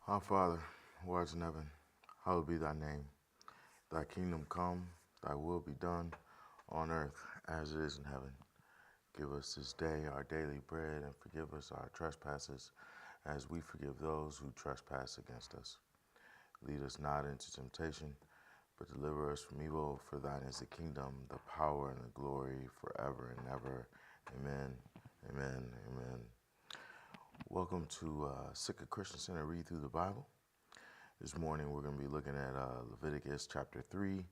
Our Father, who art in heaven, hallowed be thy name. Thy kingdom come, thy will be done, on earth as it is in heaven. Give us this day our daily bread, and forgive us our trespasses, as we forgive those who trespass against us. Lead us not into temptation, but deliver us from evil. For thine is the kingdom, the power, and the glory, forever and ever. Amen, amen, amen. Welcome to Sitka Christian Center Read Through the Bible. This morning we're going to be looking at Leviticus chapter 3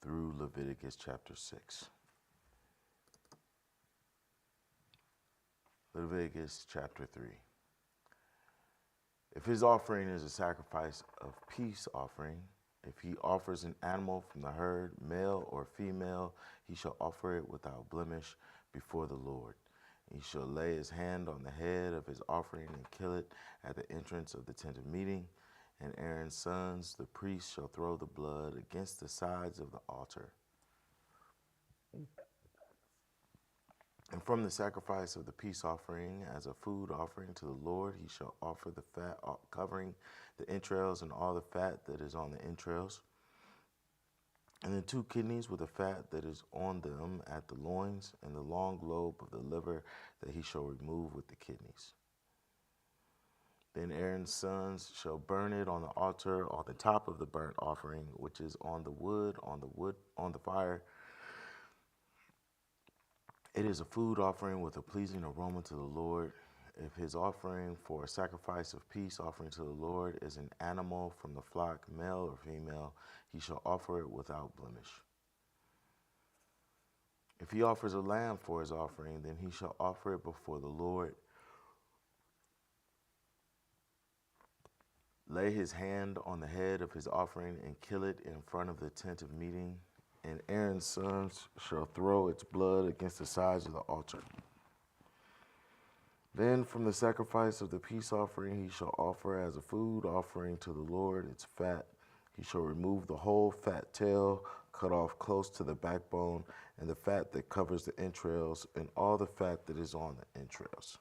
through Leviticus chapter 6. Leviticus chapter 3. If his offering is a sacrifice of peace offering, if he offers an animal from the herd, male or female, he shall offer it without blemish before the Lord. He shall lay his hand on the head of his offering and kill it at the entrance of the tent of meeting. And Aaron's sons, the priests, shall throw the blood against the sides of the altar. And from the sacrifice of the peace offering, as a food offering to the Lord, he shall offer the fat covering the entrails and all the fat that is on the entrails, and the 2 kidneys with the fat that is on them at the loins, and the long lobe of the liver that he shall remove with the kidneys. Then Aaron's sons shall burn it on the altar on the top of the burnt offering, which is on the fire. It is a food offering with a pleasing aroma to the Lord. If his offering for a sacrifice of peace offering to the Lord is an animal from the flock, male or female, he shall offer it without blemish. If he offers a lamb for his offering, then he shall offer it before the Lord. Lay his hand on the head of his offering and kill it in front of the tent of meeting, and Aaron's sons shall throw its blood against the sides of the altar. Then from the sacrifice of the peace offering he shall offer as a food offering to the Lord its fat. He shall remove the whole fat tail, cut off close to the backbone, and the fat that covers the entrails, and all the fat that is on the entrails.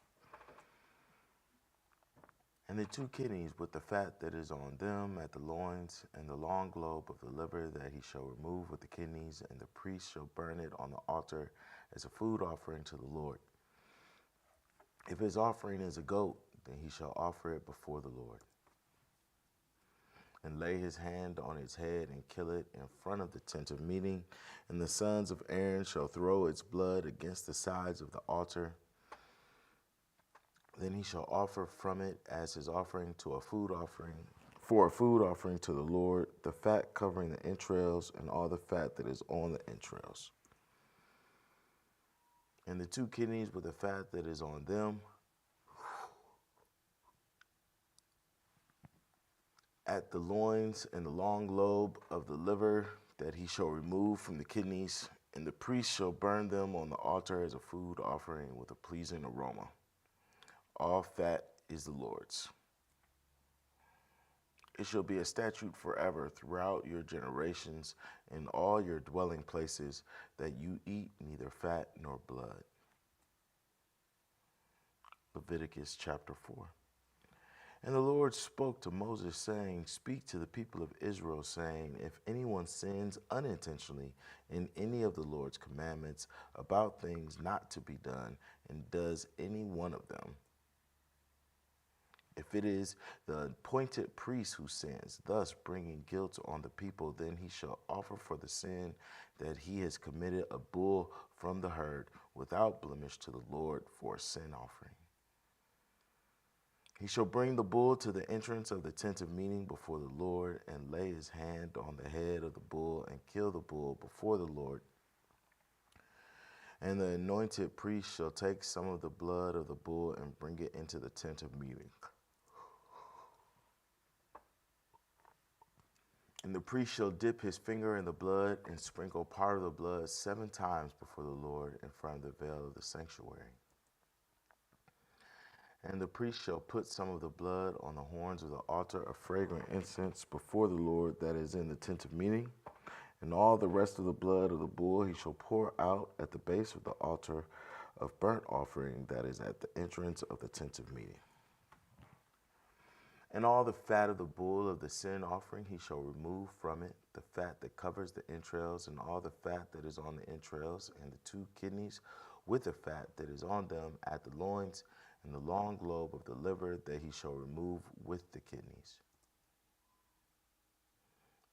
And the 2 kidneys with the fat that is on them at the loins, and the long lobe of the liver that he shall remove with the kidneys, and the priest shall burn it on the altar as a food offering to the Lord. If his offering is a goat, then he shall offer it before the Lord, and lay his hand on its head and kill it in front of the tent of meeting. And the sons of Aaron shall throw its blood against the sides of the altar. Then he shall offer from it as his offering to a food offering, for a food offering to the Lord, the fat covering the entrails and all the fat that is on the entrails. And the 2 kidneys with the fat that is on them at the loins, and the long lobe of the liver that he shall remove from the kidneys, and the priest shall burn them on the altar as a food offering with a pleasing aroma. All fat is the Lord's. It shall be a statute forever throughout your generations in all your dwelling places, that you eat neither fat nor blood. Leviticus chapter 4. And the Lord spoke to Moses, saying, Speak to the people of Israel, saying, If anyone sins unintentionally in any of the Lord's commandments about things not to be done, and does any one of them, if it is the appointed priest who sins, thus bringing guilt on the people, then he shall offer for the sin that he has committed a bull from the herd without blemish to the Lord for a sin offering. He shall bring the bull to the entrance of the tent of meeting before the Lord, and lay his hand on the head of the bull and kill the bull before the Lord. And the anointed priest shall take some of the blood of the bull and bring it into the tent of meeting. And the priest shall dip his finger in the blood and sprinkle part of the blood 7 times before the Lord in front of the veil of the sanctuary. And the priest shall put some of the blood on the horns of the altar of fragrant incense before the Lord that is in the tent of meeting. And all the rest of the blood of the bull he shall pour out at the base of the altar of burnt offering that is at the entrance of the tent of meeting. And all the fat of the bull of the sin offering he shall remove from it, the fat that covers the entrails, and all the fat that is on the entrails, and the 2 kidneys with the fat that is on them at the loins, and the long lobe of the liver that he shall remove with the kidneys.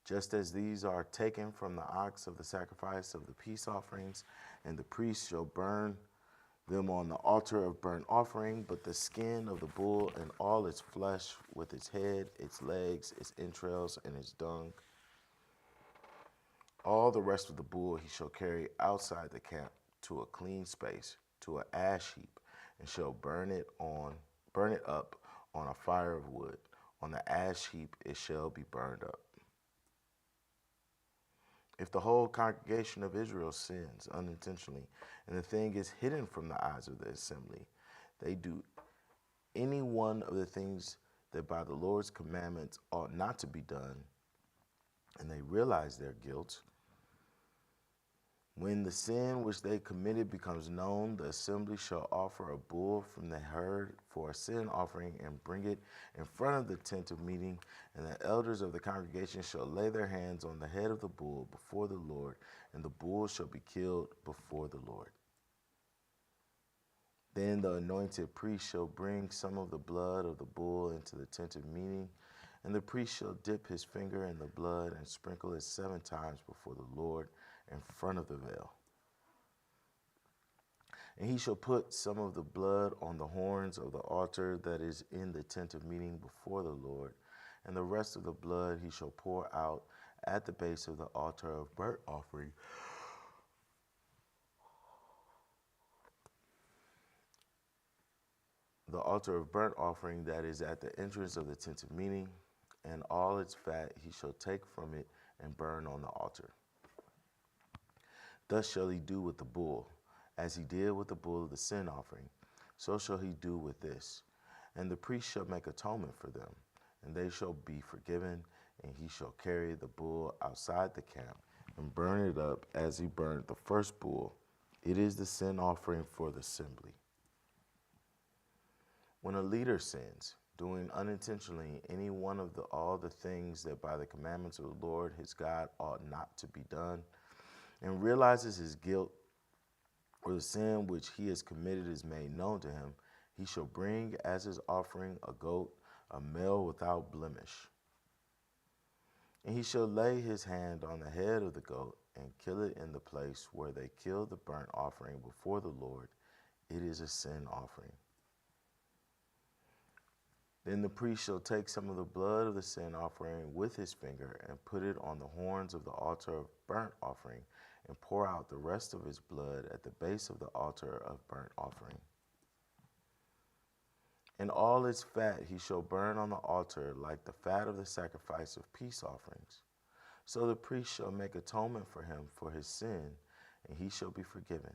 Just as these are taken from the ox of the sacrifice of the peace offerings, and the priest shall burn them on the altar of burnt offering, but the skin of the bull and all its flesh, with its head, its legs, its entrails, and its dung, all the rest of the bull he shall carry outside the camp to a clean space, to an ash heap, and shall burn it up on a fire of wood. On the ash heap it shall be burned up. If the whole congregation of Israel sins unintentionally, and the thing is hidden from the eyes of the assembly, they do any one of the things that by the Lord's commandments ought not to be done, and they realize their guilt. When the sin which they committed becomes known, the assembly shall offer a bull from the herd for a sin offering and bring it in front of the tent of meeting, and the elders of the congregation shall lay their hands on the head of the bull before the Lord, and the bull shall be killed before the Lord. Then the anointed priest shall bring some of the blood of the bull into the tent of meeting, and the priest shall dip his finger in the blood and sprinkle it 7 times before the Lord in front of the veil. And he shall put some of the blood on the horns of the altar that is in the tent of meeting before the Lord, and the rest of the blood he shall pour out at the base of the altar of burnt offering. The altar of burnt offering that is at the entrance of the tent of meeting, and all its fat he shall take from it and burn on the altar. Thus shall he do with the bull, as he did with the bull of the sin offering, so shall he do with this. And the priest shall make atonement for them, and they shall be forgiven, and he shall carry the bull outside the camp and burn it up as he burned the first bull. It is the sin offering for the assembly. When a leader sins, doing unintentionally any one of all the things that by the commandments of the Lord his God ought not to be done, and realizes his guilt, or the sin which he has committed is made known to him, he shall bring as his offering a goat, a male without blemish. And he shall lay his hand on the head of the goat and kill it in the place where they kill the burnt offering before the Lord. It is a sin offering. Then the priest shall take some of the blood of the sin offering with his finger and put it on the horns of the altar of burnt offering, and pour out the rest of his blood at the base of the altar of burnt offering. And all its fat he shall burn on the altar like the fat of the sacrifice of peace offerings. So the priest shall make atonement for him for his sin, and he shall be forgiven.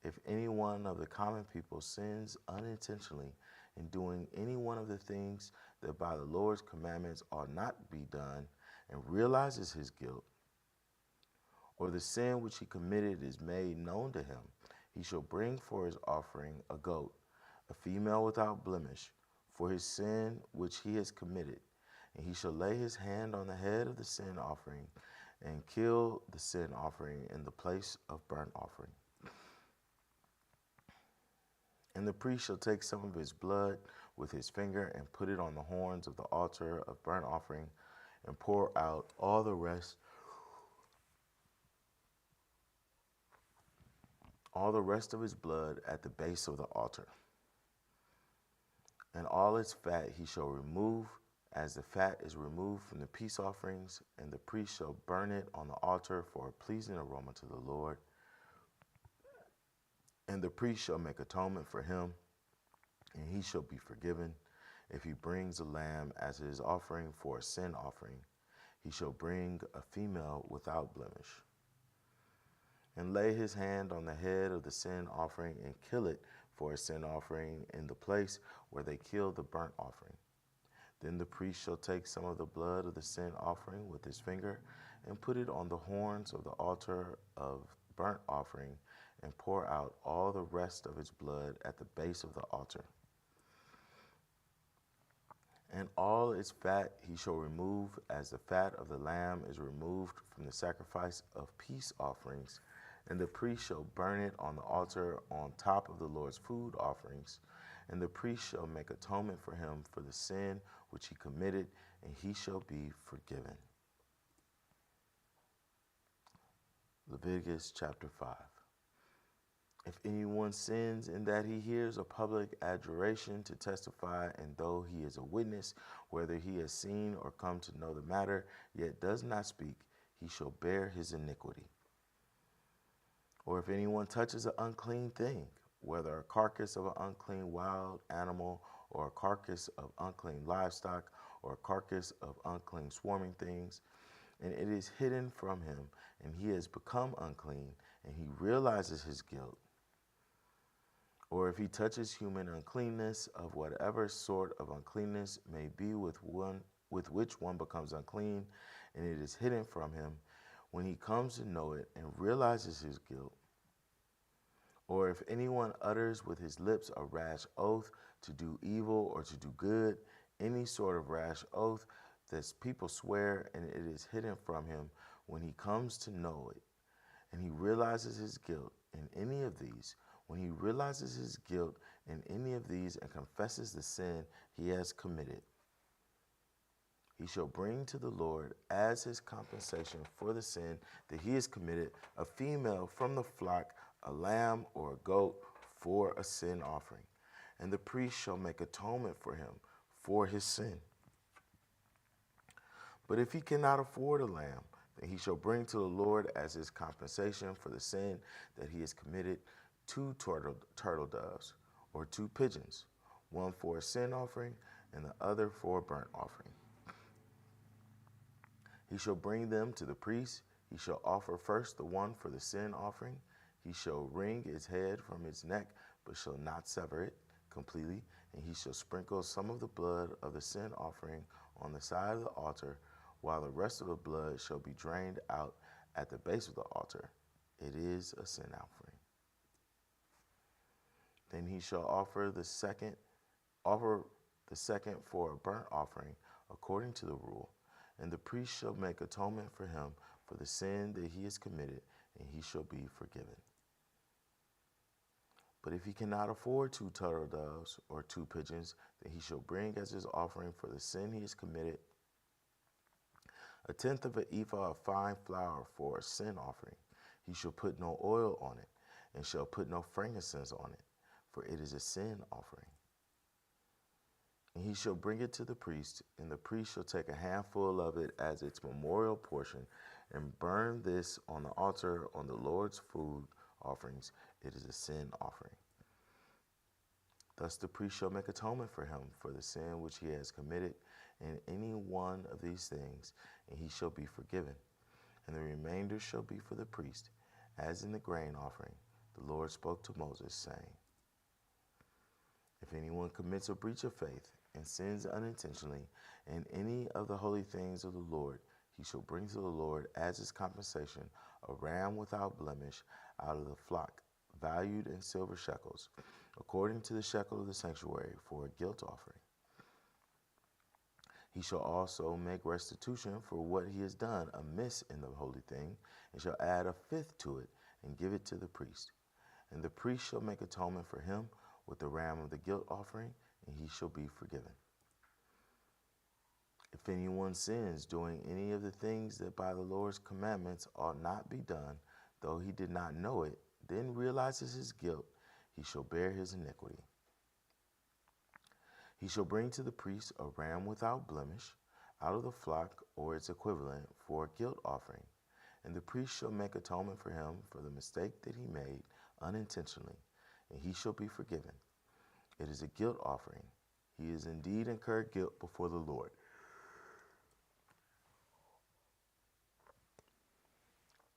If any one of the common people sins unintentionally in doing any one of the things that by the Lord's commandments ought not be done, and realizes his guilt, or the sin which he committed is made known to him, he shall bring for his offering a goat, a female without blemish, for his sin which he has committed. And he shall lay his hand on the head of the sin offering and kill the sin offering in the place of burnt offering. And the priest shall take some of his blood with his finger and put it on the horns of the altar of burnt offering, and pour out all the rest of his blood at the base of the altar. And all its fat he shall remove, as the fat is removed from the peace offerings, and the priest shall burn it on the altar for a pleasing aroma to the Lord. And the priest shall make atonement for him, and he shall be forgiven. If he brings a lamb as his offering for a sin offering, he shall bring a female without blemish, and lay his hand on the head of the sin offering and kill it for a sin offering in the place where they kill the burnt offering. Then the priest shall take some of the blood of the sin offering with his finger and put it on the horns of the altar of burnt offering, and pour out all the rest of its blood at the base of the altar. And all its fat he shall remove, as the fat of the lamb is removed from the sacrifice of peace offerings. And the priest shall burn it on the altar on top of the Lord's food offerings. And the priest shall make atonement for him for the sin which he committed, and he shall be forgiven. Leviticus chapter 5. If anyone sins in that he hears a public adjuration to testify, and though he is a witness, whether he has seen or come to know the matter, yet does not speak, he shall bear his iniquity. Or if anyone touches an unclean thing, whether a carcass of an unclean wild animal, or a carcass of unclean livestock, or a carcass of unclean swarming things, and it is hidden from him, and he has become unclean, and he realizes his guilt, or if he touches human uncleanness of whatever sort of uncleanness may be with which one becomes unclean, and it is hidden from him, when he comes to know it and realizes his guilt, or if anyone utters with his lips a rash oath to do evil or to do good, any sort of rash oath that people swear, and it is hidden from him, when he comes to know it, and he realizes his guilt in any of these, when he realizes his guilt in any of these and confesses the sin he has committed, he shall bring to the Lord as his compensation for the sin that he has committed a female from the flock, a lamb or a goat for a sin offering. And the priest shall make atonement for him for his sin. But if he cannot afford a lamb, then he shall bring to the Lord as his compensation for the sin that he has committed 2 turtle doves or 2 pigeons, one for a sin offering and the other for a burnt offering. He shall bring them to the priest. He shall offer first the one for the sin offering. He shall wring its head from its neck, but shall not sever it completely. And he shall sprinkle some of the blood of the sin offering on the side of the altar, while the rest of the blood shall be drained out at the base of the altar. It is a sin offering. Then he shall offer the second for a burnt offering according to the rule. And the priest shall make atonement for him for the sin that he has committed, and he shall be forgiven. But if he cannot afford 2 turtle doves or 2 pigeons, then he shall bring as his offering for the sin he has committed 1/10 of an ephah of fine flour for a sin offering. He shall put no oil on it, and shall put no frankincense on it, for it is a sin offering. And he shall bring it to the priest, and the priest shall take a handful of it as its memorial portion, and burn this on the altar on the Lord's food offerings. It is a sin offering. Thus the priest shall make atonement for him for the sin which he has committed in any one of these things, and he shall be forgiven. And the remainder shall be for the priest, as in the grain offering. The Lord spoke to Moses, saying, if anyone commits a breach of faith and sins unintentionally in any of the holy things of the Lord, he shall bring to the Lord as his compensation a ram without blemish out of the flock, valued in silver shekels, according to the shekel of the sanctuary, for a guilt offering. He shall also make restitution for what he has done amiss in the holy thing, and shall add 1/5 to it, and give it to the priest. And the priest shall make atonement for him with the ram of the guilt offering, and he shall be forgiven. If anyone sins doing any of the things that by the Lord's commandments ought not be done, though he did not know it, then realizes his guilt, he shall bear his iniquity. He shall bring to the priest a ram without blemish out of the flock or its equivalent for a guilt offering, and the priest shall make atonement for him for the mistake that he made unintentionally, and he shall be forgiven. It is a guilt offering. He has indeed incurred guilt before the Lord.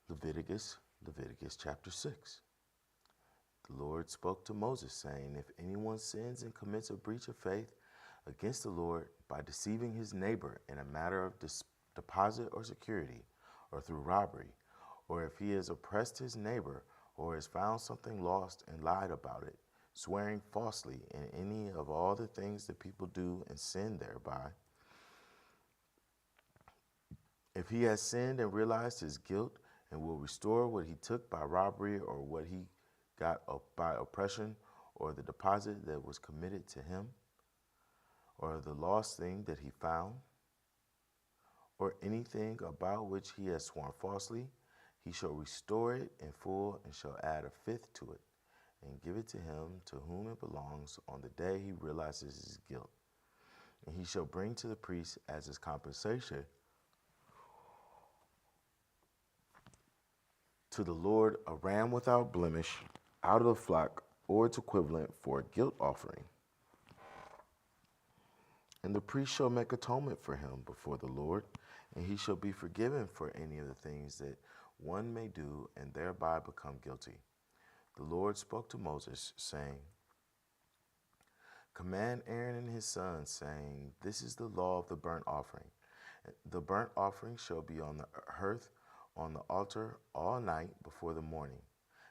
Leviticus chapter 6. The Lord spoke to Moses, saying, if anyone sins and commits a breach of faith against the Lord by deceiving his neighbor in a matter of deposit or security, or through robbery, or if he has oppressed his neighbor, or has found something lost and lied about it, swearing falsely in any of all the things that people do and sin thereby. If he has sinned and realized his guilt and will restore what he took by robbery or what he got by oppression or the deposit that was committed to him or the lost thing that he found or anything about which he has sworn falsely, he shall restore it in full and shall add a fifth to it and give it to him to whom it belongs on the day he realizes his guilt. And he shall bring to the priest as his compensation to the Lord a ram without blemish out of the flock or its equivalent for a guilt offering. And the priest shall make atonement for him before the Lord, and he shall be forgiven for any of the things that one may do and thereby become guilty. The Lord spoke to Moses, saying, Command Aaron and his sons, saying, This is the law of the burnt offering. The burnt offering shall be on the hearth on the altar all night before the morning,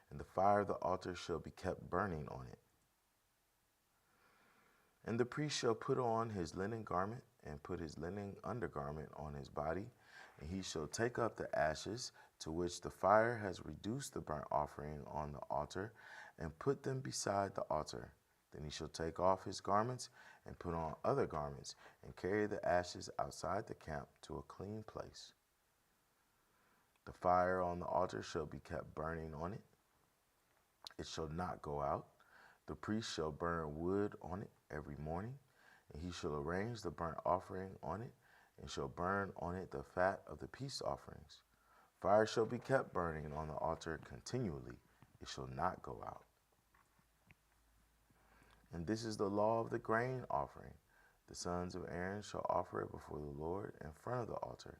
and the fire of the altar shall be kept burning on it. And the priest shall put on his linen garment and put his linen undergarment on his body, and he shall take up the ashes to which the fire has reduced the burnt offering on the altar and put them beside the altar. Then he shall take off his garments and put on other garments and carry the ashes outside the camp to a clean place. The fire on the altar shall be kept burning on it. It shall not go out. The priest shall burn wood on it every morning, and he shall arrange the burnt offering on it, and shall burn on it the fat of the peace offerings. Fire shall be kept burning on the altar continually. It shall not go out. And this is the law of the grain offering. The sons of Aaron shall offer it before the Lord in front of the altar,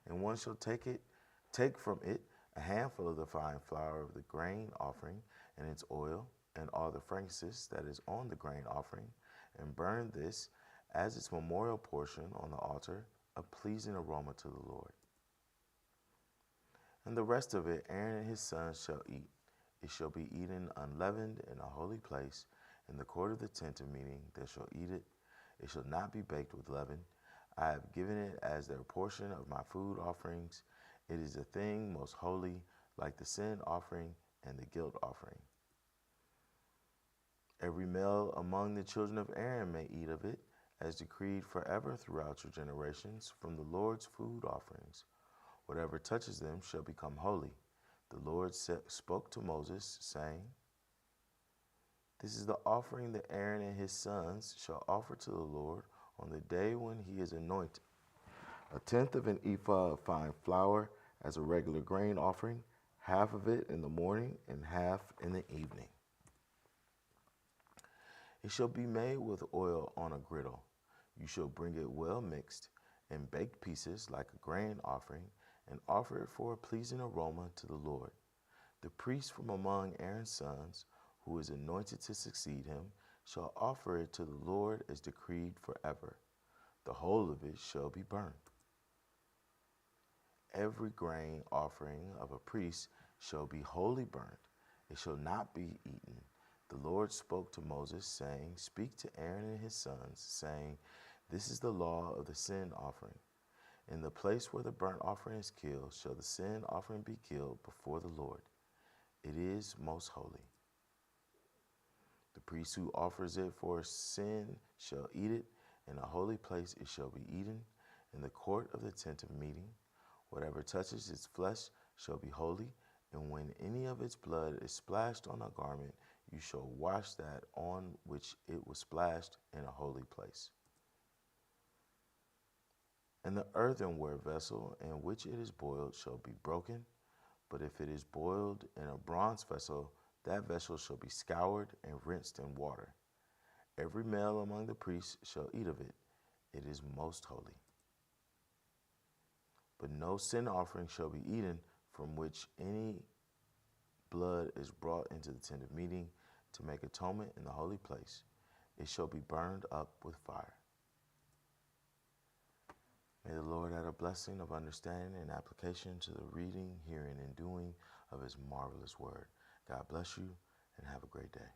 and one shall take from it a handful of the fine flour of the grain offering and its oil, and all the frankincense that is on the grain offering, and burn this as its memorial portion on the altar, a pleasing aroma to the Lord. And the rest of it Aaron and his sons shall eat. It shall be eaten unleavened in a holy place. In the court of the tent of meeting they shall eat it. It shall not be baked with leaven. I have given it as their portion of my food offerings. It is a thing most holy, like the sin offering and the guilt offering. Every male among the children of Aaron may eat of it, as decreed forever throughout your generations, from the Lord's food offerings. Whatever touches them shall become holy. The Lord spoke to Moses, saying, This is the offering that Aaron and his sons shall offer to the Lord on the day when he is anointed. A tenth of an ephah of fine flour as a regular grain offering, half of it in the morning and half in the evening. It shall be made with oil on a griddle. You shall bring it well mixed in baked pieces like a grain offering, and offer it for a pleasing aroma to the Lord. The priest from among Aaron's sons, who is anointed to succeed him, shall offer it to the Lord as decreed forever. The whole of it shall be burned. Every grain offering of a priest shall be wholly burnt. It shall not be eaten. The Lord spoke to Moses, saying, Speak to Aaron and his sons, saying, This is the law of the sin offering. In the place where the burnt offering is killed shall the sin offering be killed before the Lord. It is most holy. The priest who offers it for sin shall eat it. In a holy place it shall be eaten, in the court of the tent of meeting. Whatever touches its flesh shall be holy, and when any of its blood is splashed on a garment, you shall wash that on which it was splashed in a holy place. And the earthenware vessel in which it is boiled shall be broken, but if it is boiled in a bronze vessel, that vessel shall be scoured and rinsed in water. Every male among the priests shall eat of it. It is most holy. But no sin offering shall be eaten from which any blood is brought into the tent of meeting to make atonement in the holy place. It shall be burned up with fire. May the Lord add a blessing of understanding and application to the reading, hearing, and doing of his marvelous word. God bless you and have a great day.